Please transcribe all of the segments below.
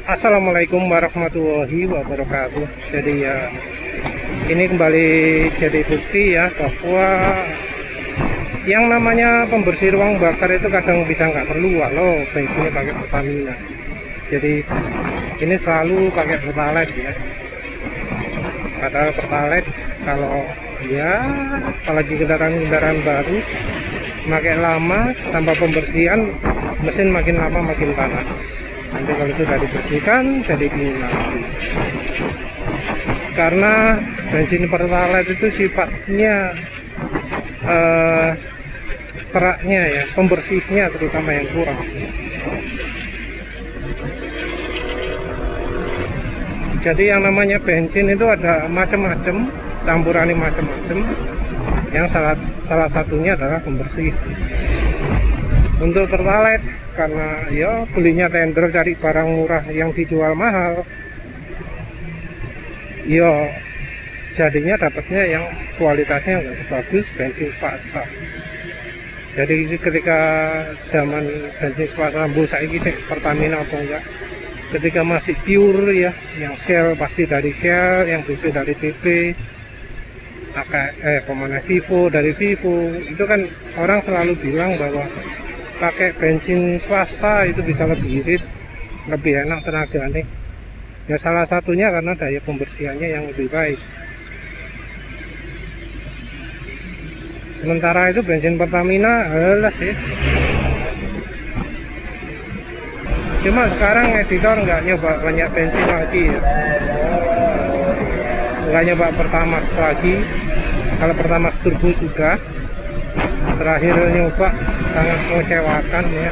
Assalamualaikum warahmatullahi wabarakatuh. Jadi ya, ini kembali jadi bukti ya bahwa yang namanya pembersih ruang bakar itu kadang bisa nggak perlu walau bensinnya pakai Pertamina. Jadi ini selalu pakai Pertalite ya. Padahal Pertalite kalau ya apalagi kendaraan-kendaraan baru pakai lama tanpa pembersihan, mesin makin lama makin panas. Nanti kalau sudah dibersihkan jadi dingin lagi. Karena bensin Pertalite itu sifatnya keraknya ya, pembersihnya terutama yang kurang. Jadi yang namanya bensin itu ada macam-macam, campurannya macam-macam. Yang salah satunya adalah pembersih. Untuk Pertalite karena ya belinya tender, cari barang murah yang dijual mahal, ya jadinya dapatnya yang kualitasnya nggak sebagus bensin swasta. Jadi ketika zaman bensin swasta saiki Pertamina atau enggak, ketika masih pure ya, yang Shell pasti dari Shell, yang BP dari BP, pemana Vivo dari Vivo, itu kan orang selalu bilang bahwa pakai bensin swasta itu bisa lebih irit, lebih enak tenaganya. Ya salah satunya karena daya pembersihannya yang lebih baik. Sementara itu bensin Pertamina cuma sekarang editor nggak nyoba banyak bensin lagi ya. Nggak nyoba Pertamax lagi. Kalau Pertamax turbo sudah, terakhir nyoba sangat mengecewakan ya,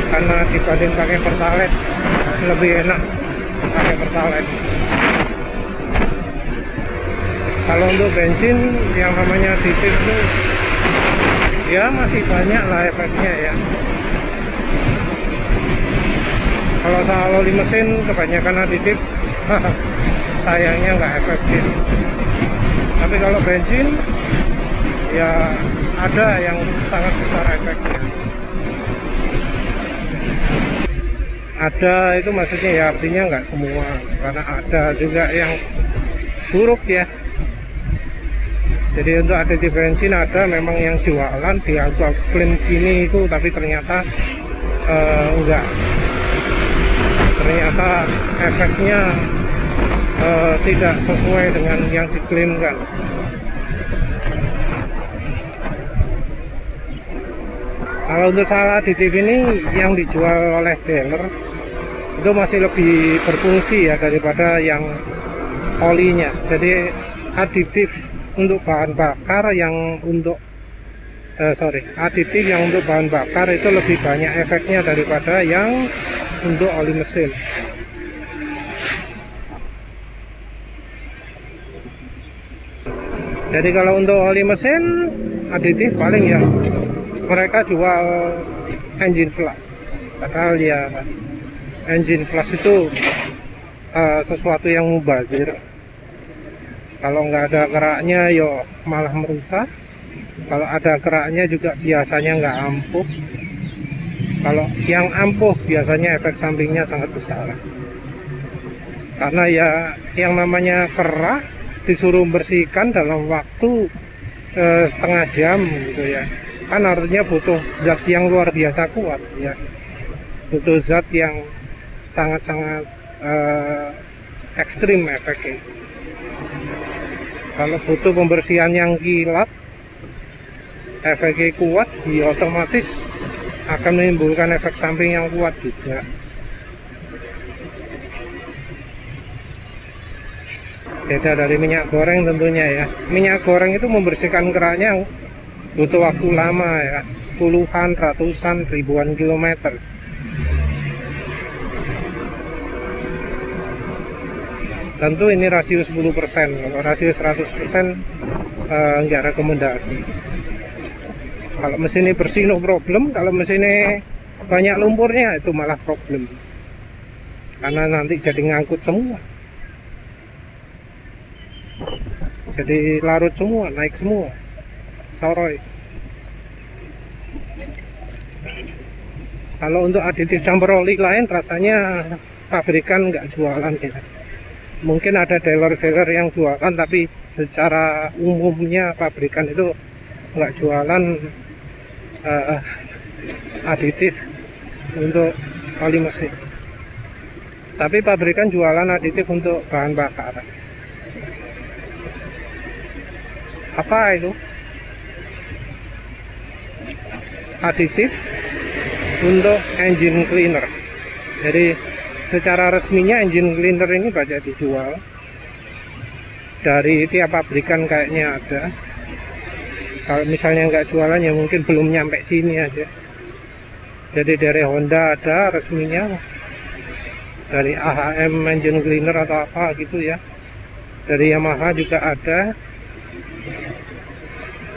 karena dibanding pakai Pertalite lebih enak pakai Pertalite. Kalau untuk bensin yang namanya additif itu ya masih banyak lah efeknya ya. Kalau soal oli mesin kebanyakan aditif sayangnya nggak efektif. Tapi kalau bensin ya ada yang sangat besar efeknya. Ada itu maksudnya ya, artinya nggak semua, karena ada juga yang buruk ya. Jadi untuk aditif bensin ada memang yang jualan dianggap klaim gini itu, tapi ternyata enggak. Ternyata efeknya tidak sesuai dengan yang diklaimkan. Kalau untuk salah aditif ini yang dijual oleh dealer itu masih lebih berfungsi ya daripada yang olinya. Jadi aditif untuk bahan bakar yang untuk aditif yang untuk bahan bakar itu lebih banyak efeknya daripada yang untuk oli mesin. Jadi kalau untuk oli mesin aditif paling ya mereka jual engine flush, padahal ya engine flush itu sesuatu yang mubazir. Kalau nggak ada keraknya yo malah merusak, kalau ada keraknya juga biasanya nggak ampuh. Kalau yang ampuh biasanya efek sampingnya sangat besar, karena ya yang namanya kerak disuruh bersihkan dalam waktu setengah jam gitu ya, kan artinya butuh zat yang luar biasa kuat ya, butuh zat yang sangat-sangat ekstrim efeknya. Kalau butuh pembersihan yang kilat, efeknya kuat, ya otomatis akan menimbulkan efek samping yang kuat juga. Beda dari minyak goreng tentunya ya. Minyak goreng itu membersihkan keraknya butuh waktu lama ya, puluhan, ratusan, ribuan kilometer. Tentu ini rasio 10%, kalau rasio 100% enggak rekomendasi. Kalau mesinnya bersih no problem, kalau mesinnya banyak lumpurnya itu malah problem, karena nanti jadi ngangkut semua, jadi larut semua, naik semua, soroy. Kalau untuk aditif campur oli lain rasanya pabrikan nggak jualan ya. Mungkin ada dealer-dealer yang jualan, tapi secara umumnya pabrikan itu nggak jualan aditif untuk oli mesin. Tapi pabrikan jualan aditif untuk bahan bakar. Apa itu? Aditif untuk engine cleaner. Jadi secara resminya engine cleaner ini banyak dijual dari tiap pabrikan, kayaknya ada. Kalau misalnya nggak jualan ya mungkin belum nyampe sini aja. Jadi dari Honda ada resminya, dari AHM engine cleaner atau apa gitu ya, dari Yamaha juga ada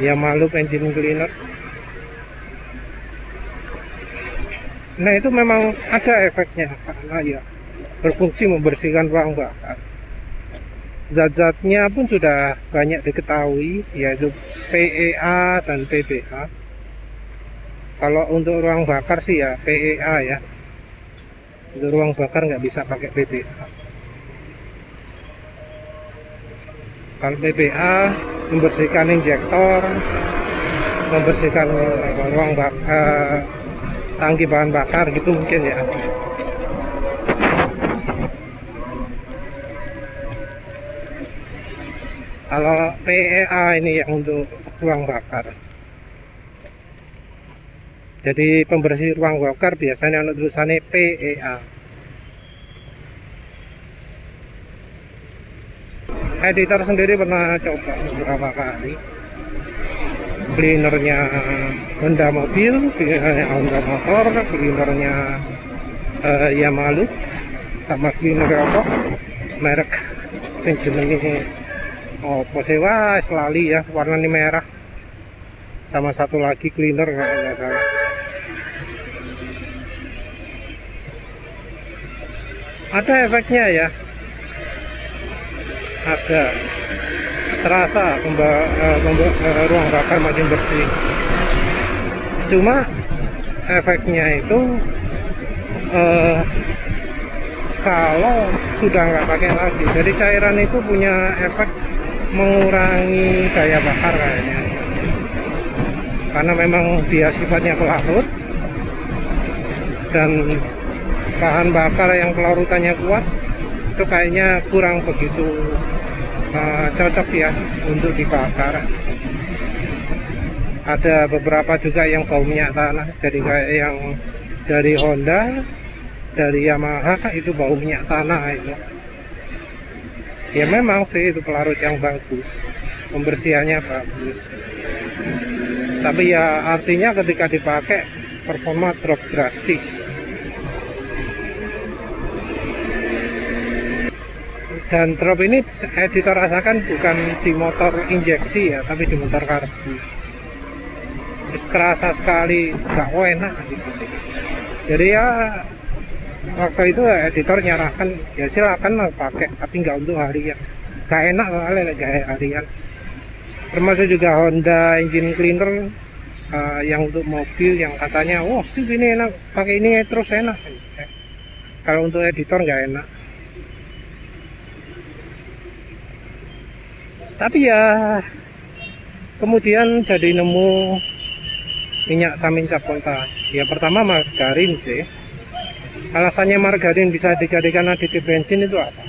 Yamaha engine cleaner. Nah itu memang ada efeknya, karena ya berfungsi membersihkan ruang bakar. Zat-zatnya pun sudah banyak diketahui, yaitu PEA dan PBA. Kalau untuk ruang bakar sih ya PEA ya. Untuk ruang bakar nggak bisa pakai PBA. Kalau PBA membersihkan injektor, membersihkan ruang bakar, tangki bahan bakar gitu mungkin ya. Kalau PEA ini yang untuk ruang bakar. Jadi pembersih ruang bakar biasanya untuk tulisannya PEA. Editor sendiri pernah coba beberapa kali. Cleanernya Honda mobil, cleanernya Honda motor, cleanernya Yamaha, sama cleaner apa merek sing jenenge apa sih, wah lali ya, warnanya merah. Sama satu lagi cleaner nggak salah. Ada efeknya ya, ada, terasa ruang bakar makin bersih. Cuma efeknya itu kalau sudah nggak pakai lagi, jadi cairan itu punya efek mengurangi daya bakar kayaknya, karena memang dia sifatnya pelarut dan bahan bakar yang pelarutannya kuat itu kayaknya kurang begitu cocok ya untuk dibakar. Ada beberapa juga yang bau minyak tanah, jadi kayak yang dari Honda, dari Yamaha itu bau minyak tanah itu. Ya memang sih itu pelarut yang bagus, pembersihannya bagus, tapi ya artinya ketika dipakai performa drop drastis. Dan drop ini editor rasakan bukan di motor injeksi ya, tapi di motor karbu. Kerasa sekali, gak enak gitu. Jadi ya waktu itu editor nyarahkan ya silakan pakai, tapi nggak untuk harian, gak enak soalnya kayak harian. Termasuk juga Honda engine cleaner yang untuk mobil, yang katanya wah sih ini enak, pakai ini terus enak. Kalau untuk editor nggak enak. Tapi ya kemudian jadi nemu minyak samin Capolta. Ya pertama margarin sih. Alasannya margarin bisa dijadikan aditif bensin itu apa?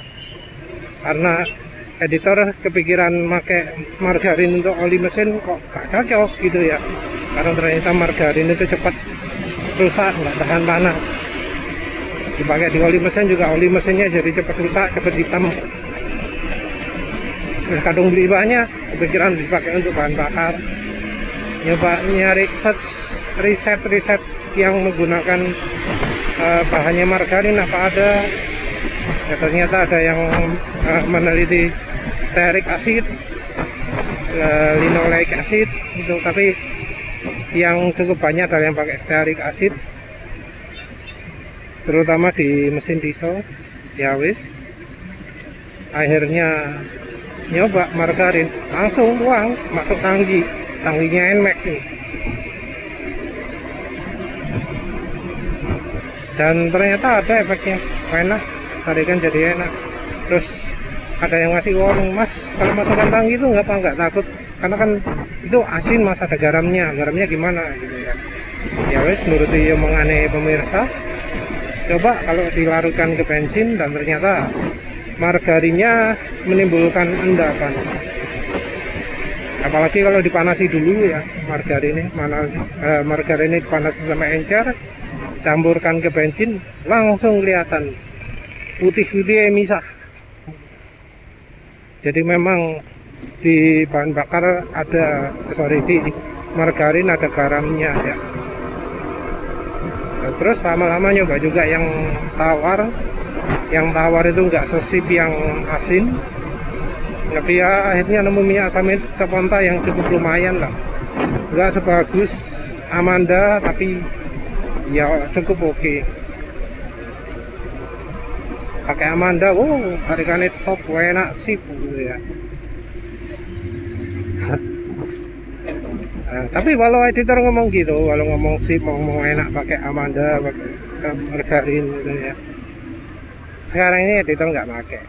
Karena editor kepikiran pakai margarin untuk oli mesin kok gak cocok gitu ya. Karena ternyata margarin itu cepat rusak, nggak tahan panas. Dipakai di oli mesin juga oli mesinnya jadi cepat rusak, cepat hitam. Terus kadung beli banyak, kepikiran dipakai untuk bahan bakar. Nyoba nyari riset yang menggunakan bahannya margarin apa ada ya, ternyata ada yang meneliti stearic acid, linoleic acid itu, tapi yang cukup banyak adalah yang pakai stearic acid, terutama di mesin diesel. Ya wis, akhirnya nyoba margarin, langsung tuang masuk tangginya NMAX ini. dan ternyata ada efeknya, enak, tarikan jadi enak. Terus ada yang ngasih warning, mas kalau masukkan tangki itu nggak takut, karena kan itu asin mas, ada garamnya gimana gitu ya. Ya wes nuruti omongane pemirsa, coba kalau dilarutkan ke bensin dan ternyata margarinnya menimbulkan endapan. Apalagi kalau dipanasi dulu ya, margarin ini dipanasi sama encer, campurkan ke bensin, langsung kelihatan putih-putih misah. Jadi memang di bahan bakar ada, di margarin ada garamnya ya. Nah, terus lama-lama nyoba juga yang tawar itu nggak sesip yang asin, tapi ya akhirnya nemu minyak sawit Saponta yang cukup lumayan lah, nggak sebagus Amanda tapi ya cukup oke. Pakai Amanda, tarikannya top, enak sip ya. Nah, tapi walau editor ngomong gitu, walau ngomong sip, ngomong enak pakai Amanda, pakai margarin gitu ya, sekarang ini editor nggak pakai.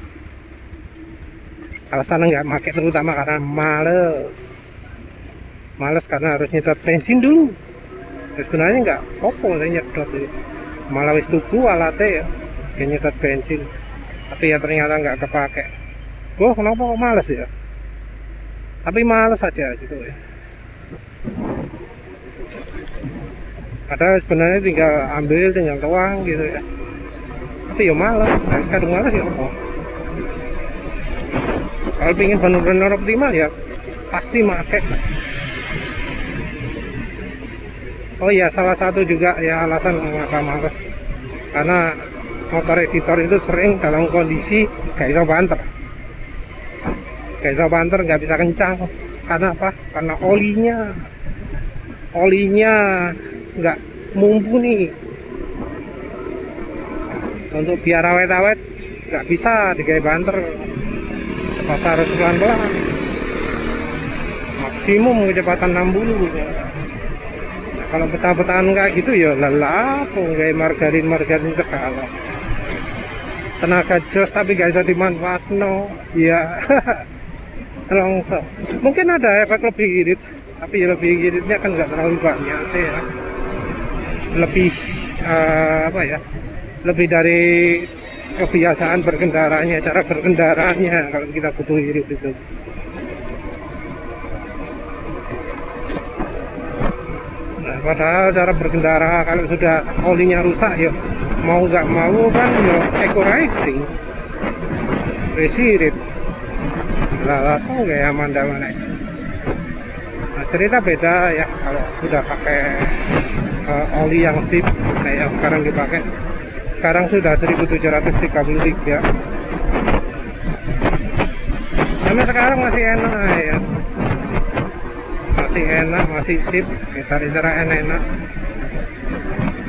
Alasan nggak pakai terutama karena males karena harus nyedot bensin dulu. Sebenarnya nggak opo nyedot, malah wis tuku alatnya ya nyedot bensin, tapi ya ternyata nggak kepake. Kenapa kok males ya? Tapi males aja gitu ya. Padahal sebenarnya tinggal ambil, tinggal tuang gitu ya. Tapi ya males, kadang males ya apa? Kalau ingin benar-benar optimal ya pasti pakai. Oh iya, salah satu juga ya alasan mengapa males, karena motor editor itu sering dalam kondisi gak bisa banter, nggak bisa kencang. Karena apa? Karena olinya nggak mumpuni. Untuk biar awet-awet nggak bisa digawe banter, pas harus pelan-pelan, maksimum kecepatan 60. Nah, kalau betah-betahan kayak gitu ya lelah, kayak margarin sekali. Tenaga jos tapi gak bisa dimanfaatkan, ya. Langsung mungkin ada efek lebih irit, tapi lebih iritnya kan nggak terlalu banyak sih ya. Lebih lebih dari kebiasaan berkendaranya, cara berkendaranya kalau kita butuh irit itu. Nah, padahal cara berkendara kalau sudah olinya rusak ya mau nggak mau kan ya eco riding, irit lah kok kayak Amanda mana. Nah, cerita beda ya kalau sudah pakai oli yang sip kayak yang sekarang dipakai. Sekarang sudah 1733. Sampai sekarang masih enak ya. Masih enak, masih sip, gitar-gitar enak.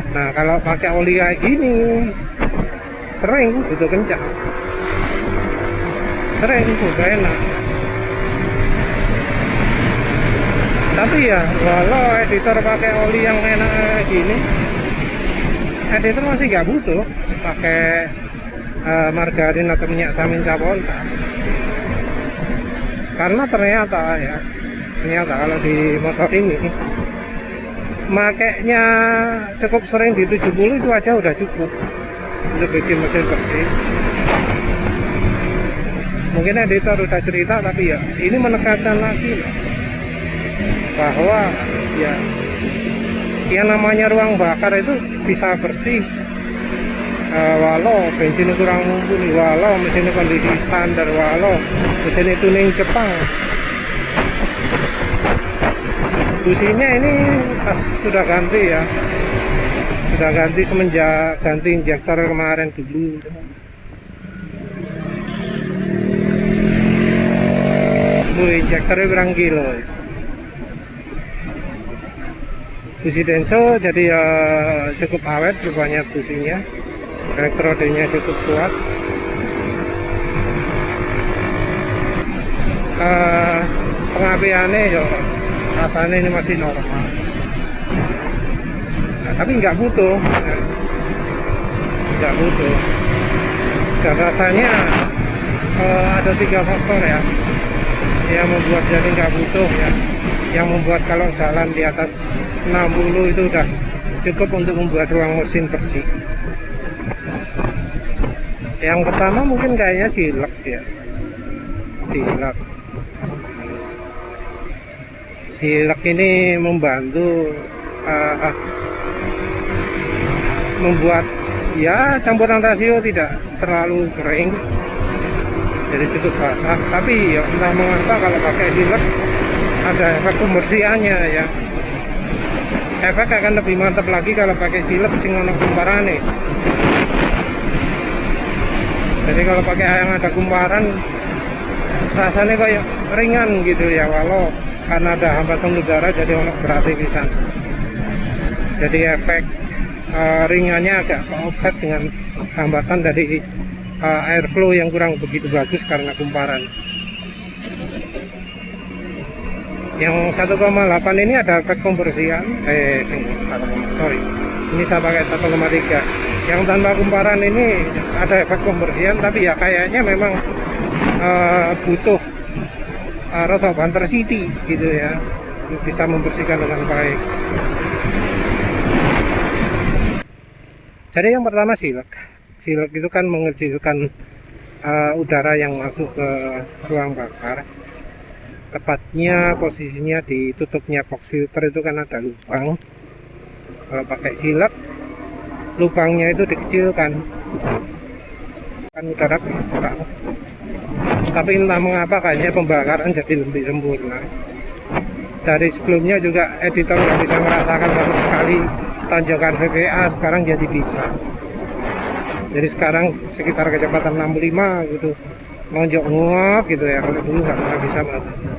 Nah, kalau pakai oli kayak gini sering butuh kencang. Sering butuh enak. Tapi ya walau editor pakai oli yang enak kayak gini, editor masih nggak butuh pakai margarin atau minyak samin Saponta. Karena ternyata kalau di motor ini makainya cukup sering di 70 itu aja udah cukup untuk bikin mesin bersih. Mungkin editor udah cerita, tapi ya ini menekankan lagi bahwa ya yang namanya ruang bakar itu bisa bersih walau bensin kurang mumpuni, walau mesin kondisi standar, walau mesin tuning Jepang. Businya ini pas sudah ganti ya, semenjak ganti injektor kemarin dulu. Injektornya berang kilo. Busi Denso jadi ya cukup awet rupanya businya, elektrodenya cukup kuat. Pengapiannya ya rasanya ini masih normal. Nah, tapi nggak butuh. nggak butuh. Dan rasanya ada 3 faktor ya yang membuat jadi nggak butuh ya, yang membuat kalau jalan di atas 60 itu udah cukup untuk membuat ruang mesin bersih. Yang pertama mungkin kayaknya silek ya, silek ini membantu membuat ya campuran rasio tidak terlalu kering, jadi cukup basah. Tapi ya entah mengapa kalau pakai silek ada efek pembersihannya ya, efek akan lebih mantap lagi kalau pakai silek sing ono kumparane. Jadi kalau pakai yang ada kumparan rasanya kayak ringan gitu ya, walau karena ada hambatan udara jadi ono berarti pisan. Jadi efek ringannya agak ke offset dengan hambatan dari airflow yang kurang begitu bagus karena kumparan. Yang 1,8 ini ada efek pembersihan sorry, ini saya pakai 1,3. Yang tanpa kumparan ini ada efek pembersihan, tapi ya kayaknya memang butuh roto banter CD gitu ya, bisa membersihkan dengan baik. Jadi yang pertama silek itu kan mengecilkan udara yang masuk ke ruang bakar. Tepatnya posisinya di tutupnya box filter itu kan ada lubang. Kalau pakai silek lubangnya itu dikecilkan, kan udara kebuka. Tapi entah mengapa kayaknya pembakaran jadi lebih sempurna. Dari sebelumnya juga editor nggak bisa merasakan sama sekali tanjakan VPA, sekarang jadi bisa. Jadi sekarang sekitar kecepatan 65 gitu, nonjok nguap gitu ya, kalau dulu nggak bisa merasakan.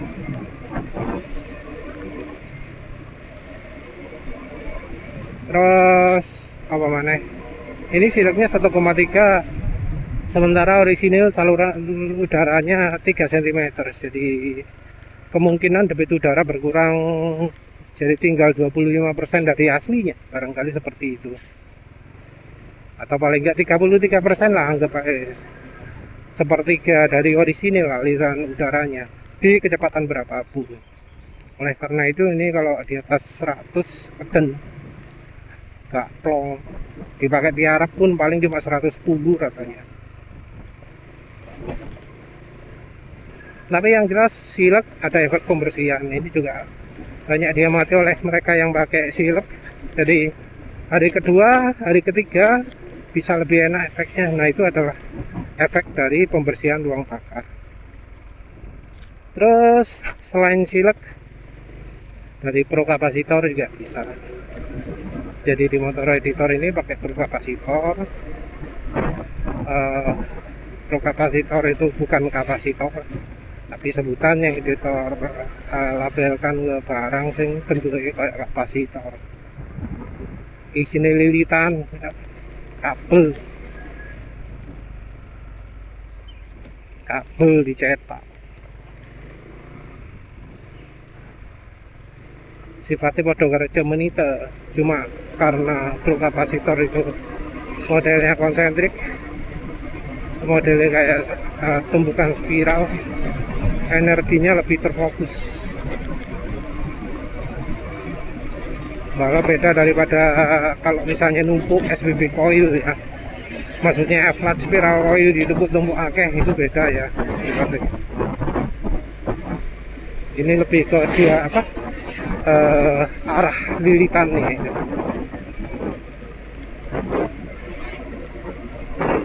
Terus apa mana? Ini sileknya 1,3, sementara orisinil saluran udaranya 3 cm. Jadi kemungkinan debit udara berkurang, jadi tinggal 25% dari aslinya, barangkali seperti itu. Atau paling enggak 33% lah, anggap aja sepertiga dari orisinil aliran udaranya di kecepatan berapapun. Oleh karena itu ini kalau di atas 100 eden gak plong, dipakai tiarap pun paling cuma 110 rasanya. Tapi yang jelas silek ada efek pembersihan, ini juga banyak diamati oleh mereka yang pakai silek. Jadi hari kedua, hari ketiga bisa lebih enak efeknya. Nah itu adalah efek dari pembersihan ruang bakar. Terus selain silek, dari pro kapasitor juga bisa. Jadi di motor editor ini pakai pro kapasitor. Pro kapasitor itu bukan kapasitor, tapi sebutannya editor labelkan ke barang sing bentuknya kayak kapasitor. Isinya lilitan, kabel dicetak. Sifatnya pada kerja menita, cuma karena pro kapasitor itu modelnya konsentrik, modelnya kayak tumbukan spiral, energinya lebih terfokus. Malah beda daripada kalau misalnya numpuk SBB coil ya, maksudnya flat spiral coil ditumpuk-tumpuk akeh, itu beda ya sifatnya. Ini lebih ke dia apa, arah lilitan nih,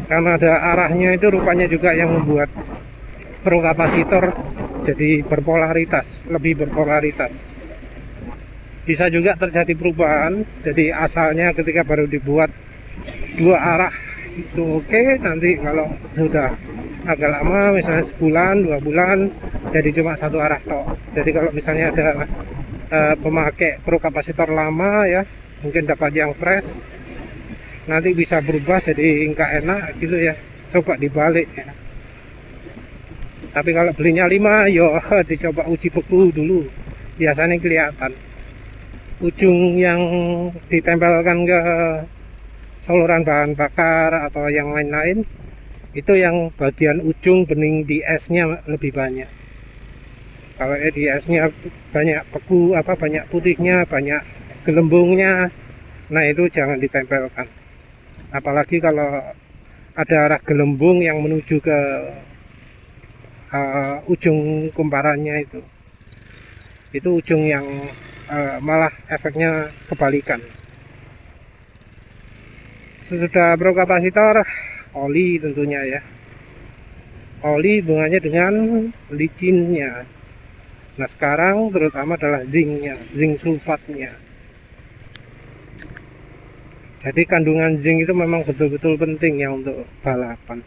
karena ada arahnya itu rupanya juga yang membuat pro kapasitor jadi berpolaritas, lebih berpolaritas. Bisa juga terjadi perubahan, jadi asalnya ketika baru dibuat 2 arah itu oke, nanti kalau sudah agak lama misalnya sebulan 2 bulan jadi cuma 1 arah toh. Jadi kalau misalnya ada pemakai pro kapasitor lama ya, mungkin dapat yang fresh, nanti bisa berubah jadi nggak enak gitu ya, coba dibalik ya. Tapi kalau belinya 5 yo dicoba uji beku dulu, biasanya kelihatan ujung yang ditempelkan ke saluran bahan bakar atau yang lain-lain, itu yang bagian ujung bening di esnya lebih banyak. Kalau di esnya banyak beku, banyak putihnya, banyak gelembungnya, nah itu jangan ditempelkan. Apalagi kalau ada arah gelembung yang menuju ke ujung kumparannya, itu ujung yang malah efeknya kebalikan. Sesudah bro kapasitor, oli tentunya ya. Oli hubungannya dengan licinnya. Nah sekarang terutama adalah zincnya, zinc sulfatnya. Jadi kandungan zinc itu memang betul-betul penting ya untuk balapan.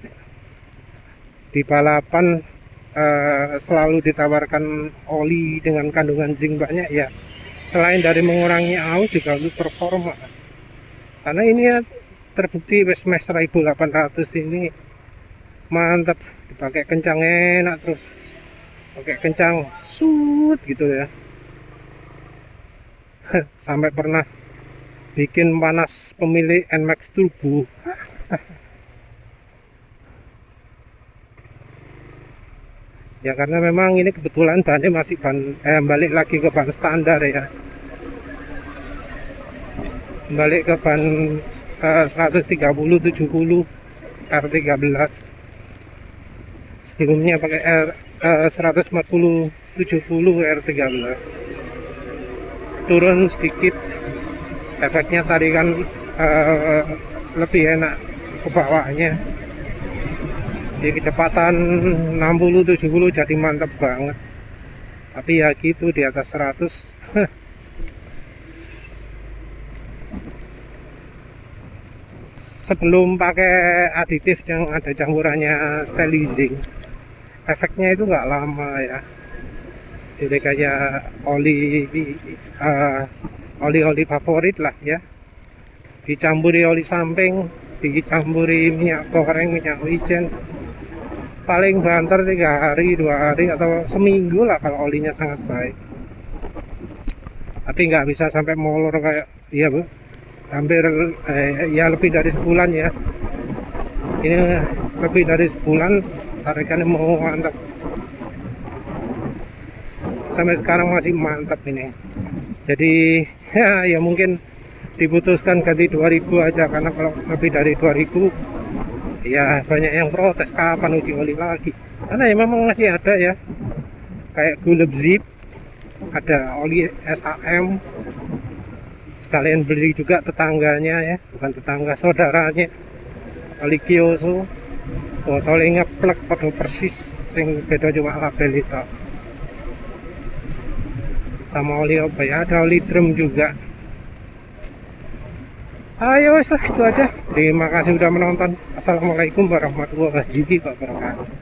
Di balapan selalu ditawarkan oli dengan kandungan zinc banyak ya. Selain dari mengurangi aus juga untuk performa. Karena ini ya terbukti Westmax 1800 ini mantap, dipakai kencang enak, terus pakai kencang sut gitu ya. Sampai pernah bikin panas pemilik NMAX Turbo. Ya karena memang ini kebetulan bannya masih balik lagi ke ban standar ya, balik ke ban 130/70 R13. Sebelumnya pakai 140/70 R13. Turun sedikit, efeknya tarikan lebih enak ke bawahnya. Di kecepatan 60/70 jadi mantap banget. Tapi ya gitu, di atas 100 sebelum pakai aditif yang ada campurannya stelizing, efeknya itu nggak lama ya. Jadi kayak oli favorit lah ya, dicampuri oli samping, dicampuri minyak goreng, minyak wijen, paling banter 3 hari 2 hari atau seminggu lah kalau olinya sangat baik. Tapi nggak bisa sampai molor kayak iya bu, hampir ya lebih dari sebulan ya. Ini lebih dari sebulan tarikannya mau mantap, sampai sekarang masih mantap ini. Jadi ya mungkin diputuskan ganti 2000 aja, karena kalau lebih dari 2000 ya banyak yang protes kapan uji oli lagi. Karena ya memang masih ada ya, kayak Guleb Zip, ada oli SAM, sekalian beli juga tetangganya ya, bukan tetangga, saudaranya, oli Kyoso, botolnya ngeplek pada persis, sing beda cuma label itu. Sama oli apa ya, ada oli drum juga. Ayo wes lah, itu aja. Terima kasih sudah menonton. Assalamualaikum warahmatullahi wabarakatuh.